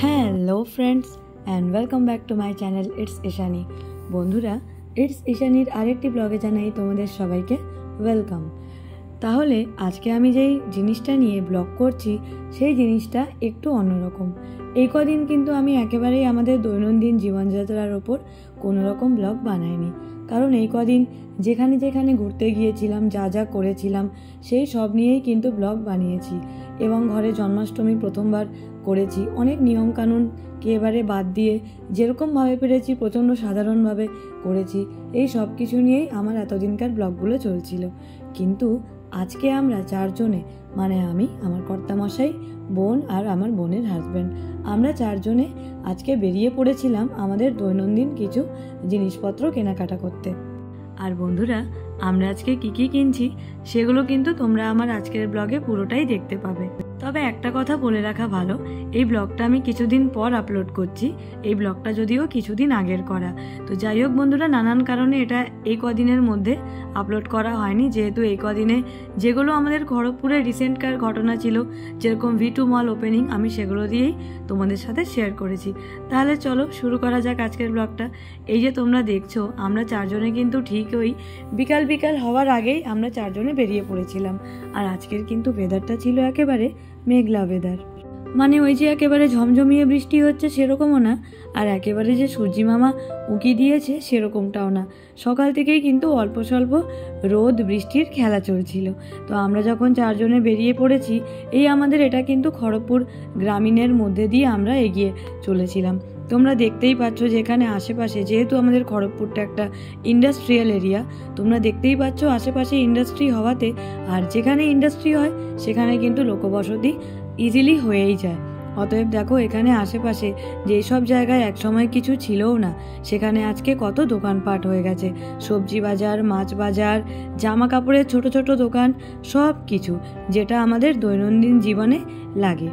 Hello friends and welcome back to my channel it's Ishani. বন্ধুরা, it's ইশানির আরেকটি ব্লগে জানাই তোমাদের সবাইকে ওয়েলকাম। তাহলে আজকে আমি যেই জিনিসটা নিয়ে ব্লগ করছি সেই জিনিসটা একটু অন্যরকম। এই কদিন কিন্তু আমি একেবারেই আমাদের দৈনন্দিন জীবনযাত্রার ওপর কোনো রকম ব্লগ বানাইনি, কারণ এই কদিন যেখানে যেখানে ঘুরতে গিয়েছিলাম, যা যা করেছিলাম সেই সব নিয়েই কিন্তু ব্লগ বানিয়েছি। এবং ঘরে জন্মাষ্টমী প্রথমবার করেছি, অনেক নিয়মকানুনকে এবারে বাদ দিয়ে যেরকমভাবে পেরেছি প্রচণ্ড সাধারণভাবে করেছি। এই সব কিছু নিয়েই আমার এতদিনকার ব্লগগুলো চলছিল। কিন্তু আজকে আমরা চারজনে, মানে আমি, আমার কর্তামশাই, বোন আর আমার বোনের হাজব্যান্ড, আমরা চারজনে আজকে বেরিয়ে পড়েছিলাম আমাদের দৈনন্দিন কিছু জিনিসপত্র কেনাকাটা করতে। আর বন্ধুরা, আমরা আজকে কি কি কিনছি সেগুলো কিন্তু তোমরা আমার আজকের ব্লগে পুরোটাই দেখতে পাবে। তবে একটা কথা বলে রাখা ভালো, এই ব্লগটা আমি কিছুদিন পর আপলোড করছি। এই ব্লগটা যদিও কিছুদিন আগের করা, তো যাই হোক বন্ধুরা, নানান কারণে এটা এই কদিনের মধ্যে আপলোড করা হয়নি, যেহেতু এই কদিনে যেগুলো আমাদের খড়গপুরে রিসেন্টকার ঘটনা ছিল, যেরকম V2 মল ওপেনিং, আমি সেগুলো দিয়েই তোমাদের সাথে শেয়ার করেছি। তাহলে চলো শুরু করা যাক আজকের ব্লগটা। এই যে তোমরা দেখছো, আমরা চারজনে কিন্তু ঠিক ওই বিকাল বিকাল হওয়ার আগেই আমরা চারজনে বেরিয়ে পড়েছিলাম। আর আজকের কিন্তু ওয়েদারটা ছিল একেবারে মেঘলা ওয়েদার, মানে ওই যে একেবারে ঝমঝমিয়ে বৃষ্টি হচ্ছে সেরকমও না, আর একেবারে যে সূর্যি মামা উঁকি দিয়েছে সেরকমটাও না। সকাল থেকেই কিন্তু অল্প স্বল্প রোদ বৃষ্টির খেলা চলছিল। তো আমরা যখন চারজনে বেরিয়ে পড়েছি, এই আমাদের এটা কিন্তু খড়গপুর গ্রামীণের মধ্যে দিয়ে আমরা এগিয়ে চলেছিলাম। তোমরা দেখতেই পাচ্ছ যে এখানে আশেপাশে, যেহেতু আমাদের খড়গপুরটা একটা ইন্ডাস্ট্রিয়াল এরিয়া, তোমরা দেখতেই পাচ্ছ আশেপাশে ইন্ডাস্ট্রি হওয়াতে, আর যেখানে ইন্ডাস্ট্রি হয় সেখানে কিন্তু লোকবসতি ইজিলি হয়েই যায়। অতএব দেখো, এখানে আশেপাশে যেসব জায়গায় একসময় কিছু ছিলও না, সেখানে আজকে কত দোকানপাট হয়ে গেছে। সবজি বাজার, মাছ বাজার, জামা কাপড়ের ছোট ছোট দোকান, সব কিছু যেটা আমাদের দৈনন্দিন জীবনে লাগে।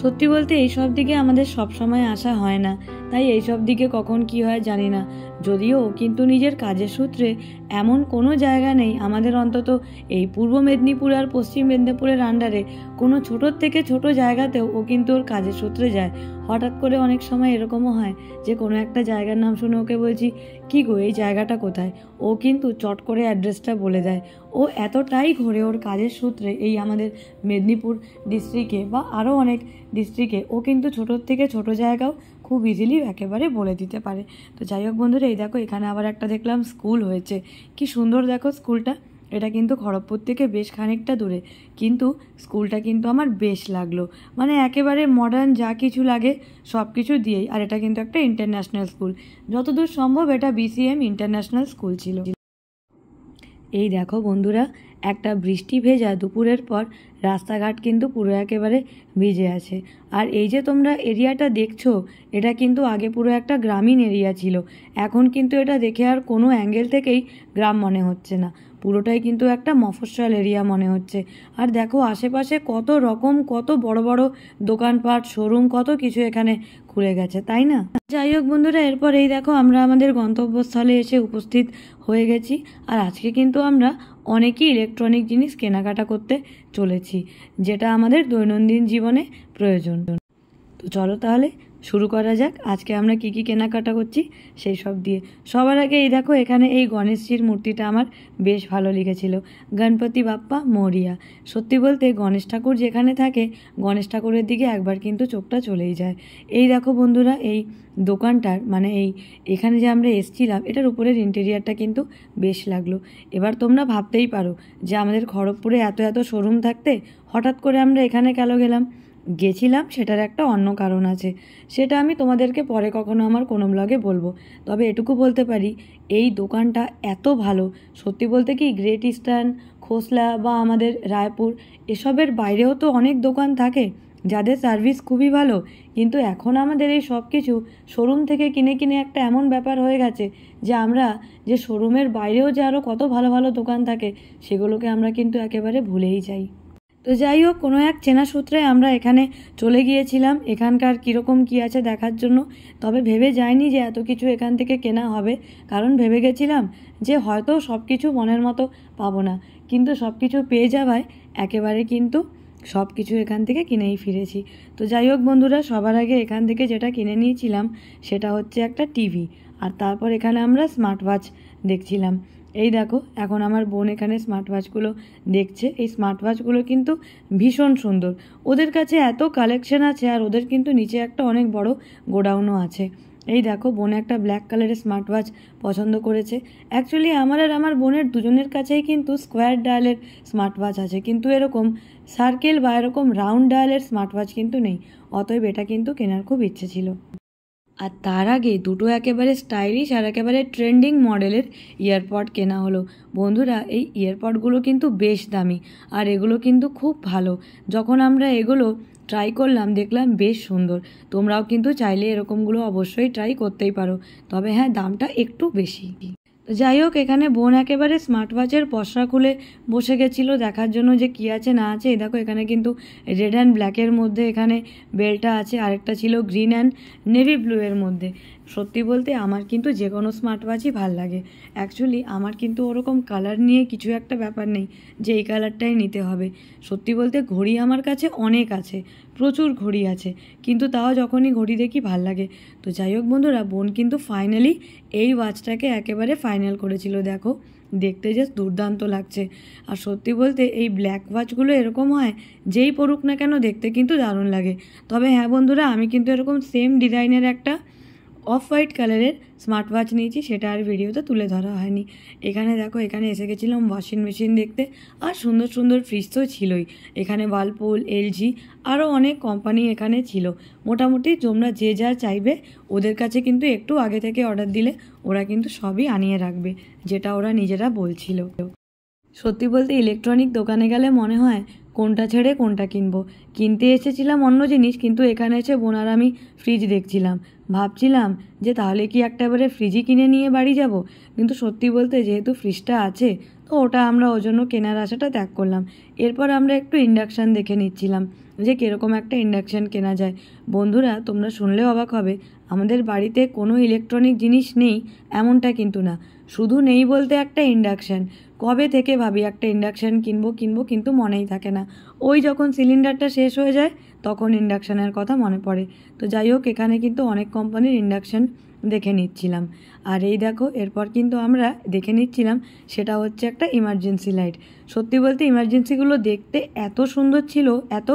সত্যি বলতে এইসব দিকে আমাদের সব সময় আসা হয় না, তাই এইসব দিকে কখন কি হয় জানি না। যদিও কিন্তু নিজের কাজের সূত্রে এমন কোনো জায়গা নেই আমাদের, অন্তত এই পূর্ব মেদিনীপুর আর পশ্চিম মেদিনীপুরের আন্ডারে কোনো ছোটোর থেকে ছোট জায়গাতেও ও কিন্তু ওর কাজের সূত্রে যায়। হঠাৎ করে অনেক সময় এরকমও হয় যে কোনো একটা জায়গার নাম শুনে ওকে বলছি, কী গো এই জায়গাটা কোথায়, ও কিন্তু চট করে অ্যাড্রেসটা বলে দেয়। ও এতটাই ঘোরে ওর কাজের সূত্রে এই আমাদের মেদিনীপুর ডিস্ট্রিক্টে বা আরও অনেক ডিস্ট্রিক্টে, ও কিন্তু ছোটোর থেকে ছোট জায়গাও খুব ইজিলি একেবারে বলে দিতে পারে। তো যাই হোক বন্ধুরা, এই দেখো এখানে আবার একটা দেখলাম স্কুল হয়েছে, কি সুন্দর দেখো স্কুলটা। এটা কিন্তু খড়গপুর থেকে বেশ খানিকটা দূরে, কিন্তু স্কুলটা কিন্তু আমার বেশ লাগলো, মানে একেবারে মডার্ন যা কিছু লাগে সব কিছু দিয়েই। আর এটা কিন্তু একটা ইন্টারন্যাশনাল স্কুল, যতদূর সম্ভব এটা BCM ইন্টারন্যাশনাল স্কুল ছিল। এই দেখো বন্ধুরা, একটা বৃষ্টি ভেজা দুপুরের পর রাস্তাঘাট কিন্তু পুরো একেবারে ভিজে আছে। আর এই যে তোমরা এরিয়াটা দেখছো, এটা কিন্তু আগে পুরো একটা গ্রামীণ এরিয়া ছিল। এখন কিন্তু এটা দেখে আর কোনো অ্যাঙ্গেল থেকেই গ্রাম মনে হচ্ছে না, পুরোটাই কিন্তু একটা মফস্বল এরিয়া মনে হচ্ছে। আর দেখো আশেপাশে কত রকম, কত বড় বড় দোকানপাট, শোরুম, কত কিছু এখানে খুলে গেছে, তাই না? যাই হোক বন্ধুরা, এরপর এই দেখো আমরা আমাদের গন্তব্যস্থলে এসে উপস্থিত হয়ে গেছি। আর আজকে কিন্তু আমরা অনেকই ইলেকট্রনিক জিনিস কেনাকাটা করতে চলেছি, যেটা আমাদের দৈনন্দিন জীবনে প্রয়োজন। তো চলো তাহলে শুরু করা যাক আজকে আমরা কি কি কেনাকাটা করছি সেই সব দিয়ে। সবার আগে এই দেখো, এখানে এই গণেশজির মূর্তিটা আমার বেশ ভালো লেগেছিল, গণপতি বাপ্পা মরিয়া। সত্যি বলতে গণেশ ঠাকুর যেখানে থাকে, গণেশ ঠাকুরের দিকে একবার কিন্তু চোখটা চলেই যায়। এই দেখো বন্ধুরা, এই দোকানটার, মানে এখানে যে আমরা এসছিলাম, এটার উপরের ইন্টেরিয়ারটা কিন্তু বেশ লাগলো। এবার তোমরা ভাবতেই পারো যে আমাদের খড়গপুরে এত এত শোরুম থাকতে হঠাৎ করে আমরা এখানে কেন গেছিলাম, সেটার একটা অন্য কারণ আছে, সেটা আমি তোমাদেরকে পরে কখনো আমার কোনো ব্লগে বলবো। তবে এটুকু বলতে পারি, এই দোকানটা এত ভালো, সত্যি বলতে কি গ্রেট ইস্টার্ন, খোসলা বা আমাদের রায়পুর, এসবের বাইরেও তো অনেক দোকান থাকে যাদের সার্ভিস খুবই ভালো, কিন্তু এখন আমাদের এই সব কিছু শোরুম থেকে কিনে কিনে একটা এমন ব্যাপার হয়ে গেছে যে আমরা যে শোরুমের বাইরেও যে আরও কত ভালো ভালো দোকান থাকে সেগুলোকে আমরা কিন্তু একেবারে ভুলেই যাই। তো যাই হোক, কোনো এক চেনা সূত্রে আমরা এখানে চলে গিয়েছিলাম এখানকার কীরকম কী আছে দেখার জন্য। তবে ভেবে যাইনি যে এত কিছু এখান থেকে কেনা হবে, কারণ ভেবে গেছিলাম যে হয়তো সব কিছু মনের মতো পাবো না, কিন্তু সব কিছু পেয়ে যাওয়ায় একেবারে কিন্তু সব কিছু এখান থেকে কিনেই ফিরেছি। তো যাই হোক বন্ধুরা, সবার আগে এখান থেকে যেটা কিনে নিয়েছিলাম সেটা হচ্ছে একটা টিভি, আর তারপর এখানে আমরা স্মার্ট ওয়াচ দেখছিলাম। এই দেখো, এখন আমার বোন এখানে স্মার্ট ওয়াচগুলো দেখছে। এই স্মার্ট ওয়াচগুলো কিন্তু ভীষণ সুন্দর, ওদের কাছে এত কালেকশন আছে, আর ওদের কিন্তু নিচে একটা অনেক বড় গোডাউনও আছে। এই দেখো, বোন একটা ব্ল্যাক কালারের স্মার্ট ওয়াচ পছন্দ করেছে। অ্যাকচুয়ালি আমার আর আমার বোনের দুজনের কাছেই কিন্তু স্কোয়ার ডায়ালের স্মার্ট ওয়াচ আছে, কিন্তু এরকম সার্কেল বা এরকম রাউন্ড ডায়ালের স্মার্ট ওয়াচ কিন্তু নেই। অতএব এটা কিন্তু কেনার খুব ইচ্ছে ছিল। আর তার আগে দুটো একেবারে স্টাইলিশ আর একেবারে ট্রেন্ডিং মডেলের ইয়ারপড কেনা হলো। বন্ধুরা, এই ইয়ারপডগুলো কিন্তু বেশ দামি, আর এগুলো কিন্তু খুব ভালো। যখন আমরা এগুলো ট্রাই করলাম দেখলাম বেশ সুন্দর। তোমরাও কিন্তু চাইলে এরকমগুলো অবশ্যই ট্রাই করতেই পারো, তবে হ্যাঁ, দামটা একটু বেশি। যাই হোক, এখানে বোন একেবারে স্মার্ট ওয়াচের পসরা খুলে বসে গেছিলো দেখার জন্য যে কী আছে না আছে। এই দেখো, এখানে কিন্তু রেড অ্যান্ড ব্ল্যাকের মধ্যে এখানে বেলটা আছে, আরেকটা ছিল গ্রিন অ্যান্ড নেভি ব্লু এর মধ্যে। সত্যি বলতে আমার কিন্তু যে কোনো স্মার্ট ওয়াচই ভাল লাগে। অ্যাকচুয়ালি আমার কিন্তু ওরকম কালার নিয়ে কিছু একটা ব্যাপার নেই যে এই কালারটাই নিতে হবে। সত্যি বলতে ঘড়ি আমার কাছে অনেক আছে, প্রচুর ঘড়ি আছে, কিন্তু তাও যখনই ঘড়ি দেখি ভাল লাগে। তো যাই হোক বন্ধুরা, বোন কিন্তু ফাইনালি এই ওয়াচটাকে একেবারে ফাইনাল করেছিল। দেখো, দেখতে জাস্ট দুর্দান্ত লাগছে। আর সত্যি বলতে এই ব্ল্যাক ওয়াচগুলো এরকম হয়, যেই পরুক না কেন দেখতে কিন্তু দারুণ লাগে। তবে হ্যাঁ বন্ধুরা, আমি কিন্তু এরকম সেম ডিজাইনের একটা অফ হোয়াইট কালারের স্মার্ট ওয়াচ নিয়েছি, সেটা আর ভিডিওতে তুলে ধরা হয়নি। এখানে দেখো, এখানে এসে গেছিলাম ওয়াশিং মেশিন দেখতে, আর সুন্দর সুন্দর ফ্রিজ তো ছিলই। এখানে ওয়ালপুল, এলজি, আরও অনেক কোম্পানি এখানে ছিল। মোটামুটি তোমরা যে যা চাইবে ওদের কাছে কিন্তু একটু আগে থেকে অর্ডার দিলে ওরা কিন্তু সবই আনিয়ে রাখবে, যেটা ওরা নিজেরা বলছিল। সত্যি বলতে ইলেকট্রনিক দোকানে গেলে মনে হয় কোনটা ছেড়ে কোনটা কিনবো। কিনতে এসেছিলাম অন্য জিনিস, কিন্তু এখানে এসে বোন আর আমি ফ্রিজ দেখছিলাম। ভাবছিলাম যে তাহলে কি একটাবারে ফ্রিজই কিনে নিয়ে বাড়ি যাব, কিন্তু সত্যি বলতে যেহেতু ফ্রিজটা আছে, তো ওটা আমরা ওই জন্য কেনার আশাটা ত্যাগ করলাম। এরপর আমরা একটু ইন্ডাকশান দেখে নিচ্ছিলাম যে কীরকম একটা ইন্ডাকশান কেনা যায়। বন্ধুরা, তোমরা শুনলে অবাক হবে, আমাদের বাড়িতে কোনো ইলেকট্রনিক জিনিস নেই এমনটা কিন্তু না, শুধু নেই বলতে একটা ইন্ডাকশান। কবে থেকে ভাবি একটা ইন্ডাকশান কিনবো কিনবো, কিন্তু মনেই থাকে না। ওই যখন সিলিন্ডারটা শেষ হয়ে যায় তখন ইন্ডাকশানের কথা মনে পড়ে। তো যাই হোক, এখানে কিন্তু অনেক কোম্পানির ইন্ডাকশান দেখে নিচ্ছিলাম। আর এই দেখো, এরপর কিন্তু আমরা দেখে নিচ্ছিলাম সেটা হচ্ছে একটা ইমার্জেন্সি লাইট। সত্যি বলতে ইমার্জেন্সিগুলো দেখতে এত সুন্দর ছিল, এত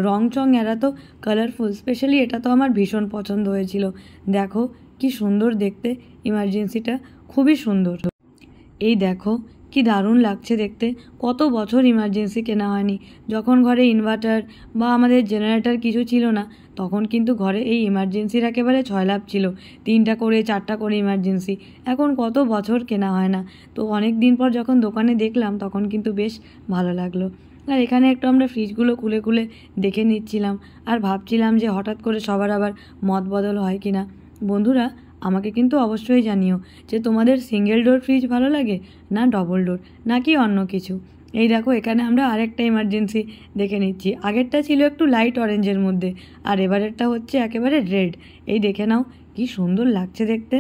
রং চং, এরা তো কালারফুল। স্পেশালি এটা তো আমার ভীষণ পছন্দ হয়েছিল। দেখো কি সুন্দর দেখতে ইমার্জেন্সিটা, খুবই সুন্দর। এই দেখো কি দারুণ লাগছে দেখতে। কত বছর ইমার্জেন্সি কেনা হয়নি। যখন ঘরে ইনভার্টার বা আমাদের জেনারেটর কিছু ছিল না, তখন কিন্তু ঘরে এই ইমার্জেন্সির একেবারে ছয়লাভ ছিল, 3টা করে 4টা করে ইমার্জেন্সি। এখন কত বছর কেনা হয় না। তো অনেক দিন পর যখন দোকানে দেখলাম তখন কিন্তু বেশ ভালো লাগলো। আর এখানে একটু আমরা ফ্রিজগুলো খুলে খুলে দেখে নিচ্ছিলাম, আর ভাবছিলাম যে হঠাৎ করে সবার আবার মত বদল হয় কি না। বন্ধুরা, আমাকে কিন্তু অবশ্যই জানিও যে তোমাদের সিঙ্গেল ডোর ফ্রিজ ভালো লাগে না ডবল ডোর, নাকি অন্য কিছু। এই দেখো, এখানে আমরা আরেকটা ইমার্জেন্সি দেখে নিচ্ছি। আগেরটা ছিল একটু লাইট অরেঞ্জের মধ্যে, আর এবারেরটা হচ্ছে একেবারে রেড। এই দেখে নাও কি সুন্দর লাগছে দেখতে।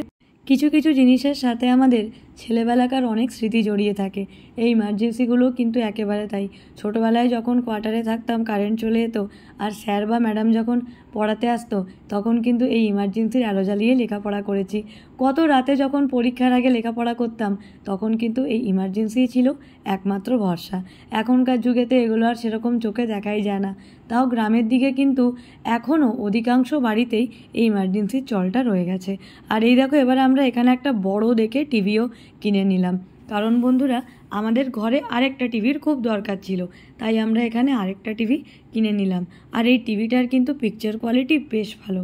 কিছু কিছু জিনিসের সাথে আমাদের ছেলেবেলাকার অনেক স্মৃতি জড়িয়ে থাকে। এই ইমার্জেন্সিগুলো কিন্তু একেবারে তাই। ছোটোবেলায় যখন কোয়ার্টারে থাকতাম, কারেন্ট চলে যেত, আর স্যার বা ম্যাডাম যখন পড়াতে আসতো, তখন কিন্তু এই ইমার্জেন্সির আলো জ্বালিয়ে লেখাপড়া করেছি। কত রাতে যখন পরীক্ষার আগে লেখাপড়া করতাম, তখন কিন্তু এই ইমার্জেন্সিই ছিল একমাত্র ভরসা। এখনকার যুগেতে এগুলো আর সেরকম চোখে দেখাই যায় না। তাও গ্রামের দিকে কিন্তু এখনও অধিকাংশ বাড়িতেই এই ইমার্জেন্সির চলটা রয়ে গেছে। আর এই দেখো, এবারে আমরা এখানে একটা বড় দেখে টিভিও কিনে নিলাম, কারণ বন্ধুরা আমাদের ঘরে আরেকটা টিভির খুব দরকার ছিল, তাই আমরা এখানে আরেকটা টিভি কিনে নিলাম। আর এই টিভিটার কিন্তু পিকচার কোয়ালিটি বেশ ভালো।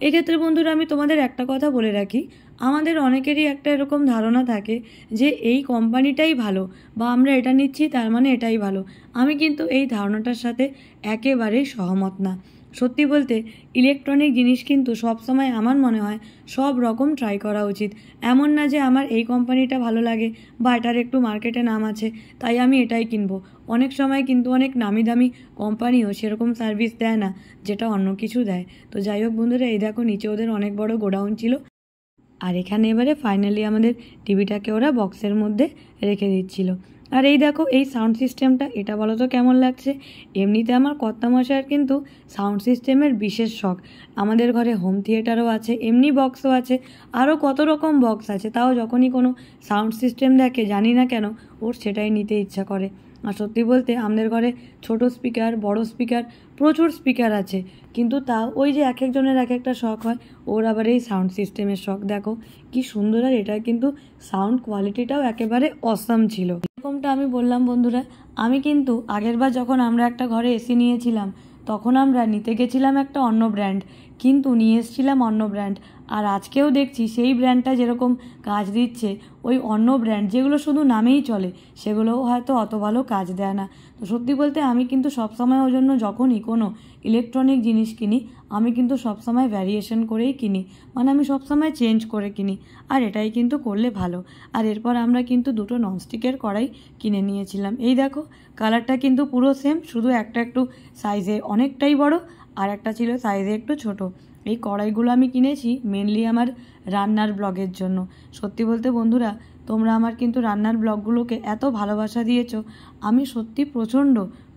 এক্ষেত্রে বন্ধুরা আমি তোমাদের একটা কথা বলে রাখি, আমাদের অনেকেরই একটা এরকম ধারণা থাকে যে এই কোম্পানিটাই ভালো, বা আমরা এটা নিচ্ছি তার মানে এটাই ভালো। আমি কিন্তু এই ধারণাটার সাথে একেবারেই সহমত না। সত্যি বলতে ইলেকট্রনিক জিনিস কিন্তু সবসময় আমার মনে হয় সব রকম ট্রাই করা উচিত। এমন না যে আমার এই কোম্পানিটা ভালো লাগে বা এটার একটু মার্কেটে নাম আছে তাই আমি এটাই কিনবো। অনেক সময় কিন্তু অনেক নামি দামি কোম্পানিও সেরকম সার্ভিস দেয় না যেটা অন্য কিছু দেয়। তো যাই হোক বন্ধুরা, এই দেখো নিচে ওদের অনেক বড় গোডাউন ছিল, আর এখানে এবারে ফাইনালি আমাদের টিভিটাকে ওরা বক্সের মধ্যে রেখে দিচ্ছিল। আর এই দেখো এই সাউন্ড সিস্টেমটা, এটা বলো তো কেমন লাগছে। এমনিতে আমার কর্তামশাইয়ের কিন্তু সাউন্ড সিস্টেমের বিশেষ শখ। আমাদের ঘরে হোম থিয়েটারও আছে, এমনি বক্সও আছে, আরও কত রকম বক্স আছে। তাও যখনই কোনো সাউন্ড সিস্টেম দেখে, জানি না কেন ওর সেটাই নিতে ইচ্ছা করে। আর সত্যি বলতে আমাদের ঘরে ছোট স্পিকার, বড় স্পিকার, প্রচুর স্পিকার আছে, কিন্তু তা ওই যে এক একজনের এক একটা শখ হয়। ওর আবার এই সাউন্ড সিস্টেমের শখ। দেখো কি সুন্দর, আর এটা কিন্তু সাউন্ড কোয়ালিটিটাও একেবারে অসাম ছিল। এরকমটা আমি বললাম বন্ধুরা, আমি কিন্তু আগেরবার যখন আমরা একটা ঘরে এসি নিয়েছিলাম, তখন আমরা নিতে গেছিলাম একটা অন্য ব্র্যান্ড, কিন্তু নিয়ে এসেছিলাম অন্য ব্র্যান্ড। আর আজকেও দেখছি সেই ব্র্যান্ডটা যেরকম কাজ দিচ্ছে, ওই অন্য ব্র্যান্ড যেগুলো শুধু নামেই চলে, সেগুলোও হয়তো অত ভালো কাজ দেয় না। তো সত্যি বলতে আমি কিন্তু সবসময় ওই জন্য যখনই কোনো ইলেকট্রনিক জিনিস কিনি, আমি কিন্তু সবসময় ভ্যারিয়েশন করেই কিনি, মানে আমি সবসময় চেঞ্জ করে কিনি। আর এটাই কিন্তু করলে ভালো। আর এরপর আমরা কিন্তু দুটো ননস্টিকের কড়াই কিনে নিয়েছিলাম। এই দেখো কালারটা কিন্তু পুরো সেম, শুধু একটা একটু সাইজে অনেকটাই বড়, আর একটা ছিল সাইজে একটু ছোট। এই কড়াইগুলো আমি কিনেছি মেনলি আমার রান্নার ব্লগের জন্য। সত্যি বলতে বন্ধুরা, তোমরা আমার কিন্তু রান্নার ব্লগগুলোকে এত ভালোবাসা দিয়েছো, আমি সত্যি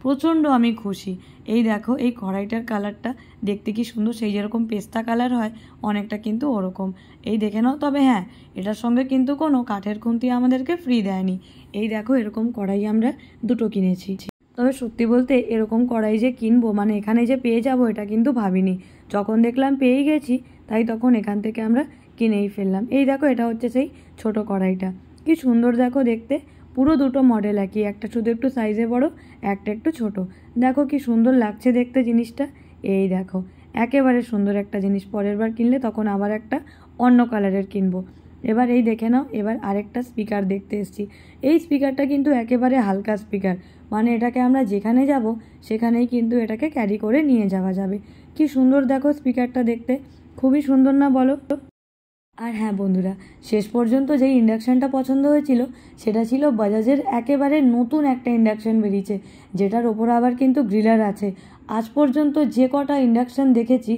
প্রচণ্ড আমি খুশি। এই দেখো এই কড়াইটার কালারটা দেখতে কি সুন্দর, সেই যেরকম পেস্তা কালার হয় অনেকটা কিন্তু ওরকম। এই দেখে নাও। তবে হ্যাঁ, এটার সঙ্গে কিন্তু কোনো কাঠের খুন্তি আমাদেরকে ফ্রি দেয়নি। এই দেখো এরকম কড়াই আমরা দুটো কিনেছি। তবে সত্যি বলতে এরকম কড়াই যে কিনবো, মানে এখানে যে পেয়ে যাবো, এটা কিন্তু ভাবিনি। যখন দেখলাম পেয়েই গেছি, তাই তখন এখান থেকে আমরা কিনেই ফেললাম। এই দেখো এটা হচ্ছে সেই ছোট কড়াইটা, কি সুন্দর দেখো দেখতে। পুরো দুটো মডেল একই, একটা শুধু একটু সাইজে বড়, একটা একটু ছোট। দেখো কি সুন্দর লাগছে দেখতে জিনিসটা। এই দেখো একেবারে সুন্দর একটা জিনিস। পরের বার কিনলে তখন আবার একটা অন্য কালারের কিনবো। এবার এই দেখে নাও, এবার আরেকটা স্পিকার দেখতে এসেছি। এই স্পিকারটা কিন্তু একেবারে হালকা স্পিকার, মানে এটাকে আমরা যেখানে যাব সেখানেই কিন্তু এটাকে ক্যারি করে নিয়ে যাওয়া যাবে। কি সুন্দর দেখো স্পিকারটা দেখতে, খুবই সুন্দর না বলো? আর হ্যাঁ বন্ধুরা, শেষ পর্যন্ত যেই ইন্ডাকশানটা পছন্দ হয়েছিল, সেটা ছিল বাজাজের একেবারে নতুন একটা ইন্ডাকশান বেরিয়েছে, যেটার ওপর আবার কিন্তু গ্রিলার আছে। আজ পর্যন্ত যে কটা ইন্ডাকশান দেখেছি,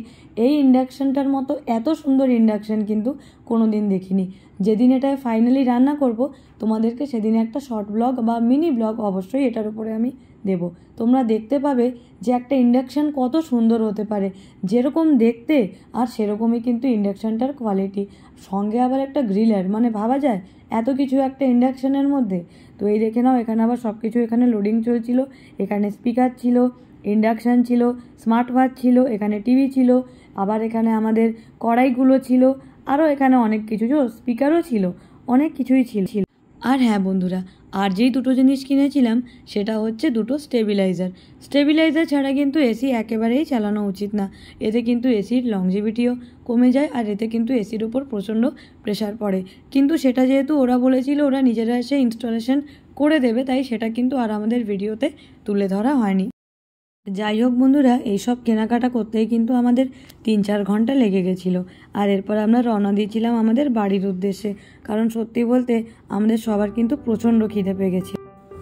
এই ইন্ডাকশানটার মতো এত সুন্দর ইন্ডাকশান কিন্তু কোনো দিন দেখিনি। যেদিন এটায় ফাইনালি রান্না করব, তোমাদেরকে সেদিন একটা শর্ট ব্লগ বা মিনি ব্লগ অবশ্যই এটার উপরে আমি দেব। তোমরা দেখতে পাবে যে একটা ইন্ডাকশান কত সুন্দর হতে পারে, যেরকম দেখতে আর সেরকমই কিন্তু ইন্ডাকশানটার কোয়ালিটি। সঙ্গে আবার একটা গ্রিলার, মানে ভাবা যায় এত কিছু একটা ইন্ডাকশানের মধ্যে। তো এই দেখে নাও, এখানে আবার সব কিছু এখানে লোডিং চলছিল। এখানে স্পিকার ছিল, ইন্ডাকশান ছিল, স্মার্ট ওয়াচ ছিল, এখানে টিভি ছিল, আবার এখানে আমাদের কড়াইগুলো ছিল, আরও এখানে অনেক কিছু, স্পিকারও ছিল, অনেক কিছুই ছিল। আর হ্যাঁ বন্ধুরা, আর যেই দুটো জিনিস কিনেছিলাম সেটা হচ্ছে দুটো স্টেবিলাইজার ছাড়া কিন্তু এসি একেবারেই চালানো উচিত না। এতে কিন্তু এসির লংজিভিটিও কমে যায়, আর এতে কিন্তু এসির উপর প্রচণ্ড প্রেশার পড়ে। কিন্তু সেটা যেহেতু ওরা বলেছিল ওরা নিজেরা এসে ইনস্টলেশন করে দেবে, তাই সেটা কিন্তু আর আমাদের ভিডিওতে তুলে ধরা হয়নি। যাই হোক বন্ধুরা, এইসব কেনাকাটা করতেই কিন্তু আমাদের 3-4 ঘন্টা লেগে গেছিলো। আর এরপর আমরা রওনা দিয়েছিলাম আমাদের বাড়ির উদ্দেশ্যে, কারণ সত্যি বলতে আমাদের সবার কিন্তু প্রচণ্ড খিদে পেয়ে গেছে।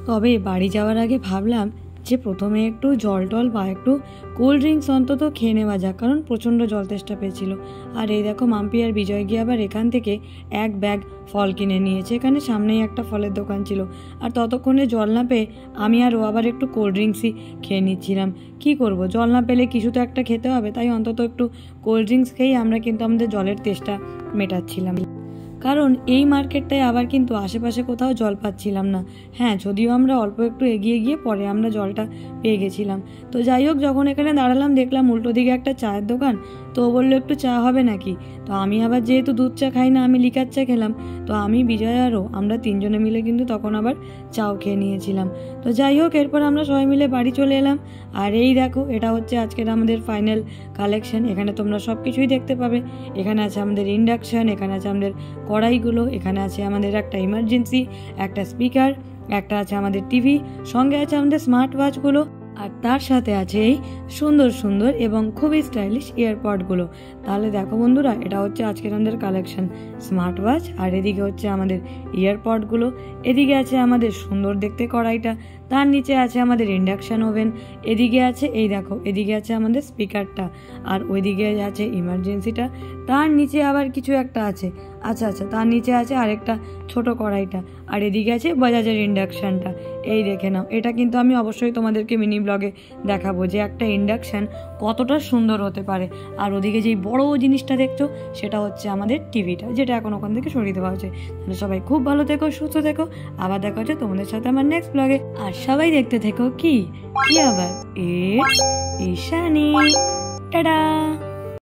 তবে বাড়ি যাওয়ার আগে ভাবলাম যে প্রথমে একটু জল টল বা একটু কোল্ড ড্রিঙ্কস অন্তত খেয়ে নেওয়া যাক, কারণ প্রচণ্ড জল তেষ্টা পেয়েছিল। আর এই দেখো মাম্পি আর বিজয় গিয়ে আবার এখান থেকে এক ব্যাগ ফল কিনে নিয়েছে। এখানে সামনেই একটা ফলের দোকান ছিল। আর ততক্ষণে জল না পেয়ে আমি আর ও আবার একটু কোল্ড ড্রিঙ্কসই খেয়ে নিচ্ছিলাম। কি করব, জল না পেলে কিছু তো একটা খেতে হবে, তাই অন্তত একটু কোল্ড ড্রিঙ্কস খেয়েই আমরা কিন্তু আমাদের জলের তেষ্টা মেটাচ্ছিলাম। কারণ এই মার্কেটটায় আবার কিন্তু আশেপাশে কোথাও জল পাচ্ছিলাম না। হ্যাঁ, যদিও আমরা অল্প একটু এগিয়ে গিয়ে পরে আমরা জলটা পেয়ে গেছিলাম। তো যাই হোক, যখন এখানে দাঁড়ালাম দেখলাম উল্টো দিকে একটা চায়ের দোকান। তো ও বললো একটু চা হবে নাকি। তো আমি আবার যেহেতু দুধ চা খাই না, আমি লিকার চা খেলাম। তো আমি, বিজয় আরও আমরা 3 জনে মিলে কিন্তু তখন আবার চাও খেয়ে নিয়েছিলাম। তো যাই হোক, এরপর আমরা সবাই মিলে বাড়ি চলে এলাম। আর এই দেখো, এটা হচ্ছে আজকের আমাদের ফাইনাল কালেকশন। এখানে তোমরা সব কিছুই দেখতে পাবে। এখানে আছে আমাদের ইন্ডাকশান, এখানে আছে আমাদের কড়াইগুলো, এখানে আছে আমাদের একটা ইমার্জেন্সি, একটা স্পিকার, একটা আছে আমাদের টিভি, সঙ্গে আছে আমাদের স্মার্ট ওয়াচগুলো, আর তার সাথে আছে এই সুন্দর সুন্দর এবং খুবই স্টাইলিশ এয়ারপডগুলো। তাহলে দেখো বন্ধুরা, এটা হচ্ছে আজকের আমাদের কালেকশন, স্মার্ট ওয়াচ, আর এদিকে হচ্ছে আমাদের ইয়ারপডগুলো, এদিকে আছে আমাদের সুন্দর দেখতে কড়াইটা, তার নিচে আছে আমাদের ইন্ডাকশান ওভেন, এদিকে আছে এই দেখো এদিকে আছে আমাদের স্পিকারটা, আর ওইদিকে আছে ইমার্জেন্সিটা, তার নিচে আবার কিছু একটা আছে, আচ্ছা আচ্ছা তার নিচে আছে আরেকটা ছোট কড়াইটা, আর এদিকে আছে বাজাজের ইন্ডাকশানটা। এই দেখে নাও, এটা কিন্তু আমি অবশ্যই তোমাদেরকে মিনি ব্লগে দেখাবো যে একটা ইন্ডাকশান কতটা সুন্দর হতে পারে। আর ওদিকে যেই বড় জিনিসটা দেখছো সেটা হচ্ছে আমাদের টিভিটা, যেটা এখন ওখান থেকে সরিয়ে দেওয়া হয়েছে। তাহলে সবাই খুব ভালো থেকো, সুস্থ থেকো, আবার দেখা হচ্ছে তোমাদের সাথে আমার নেক্সট ব্লগে। আর সবাই দেখতে থেকো কি আবার ইটস ঈশানী। টাটা।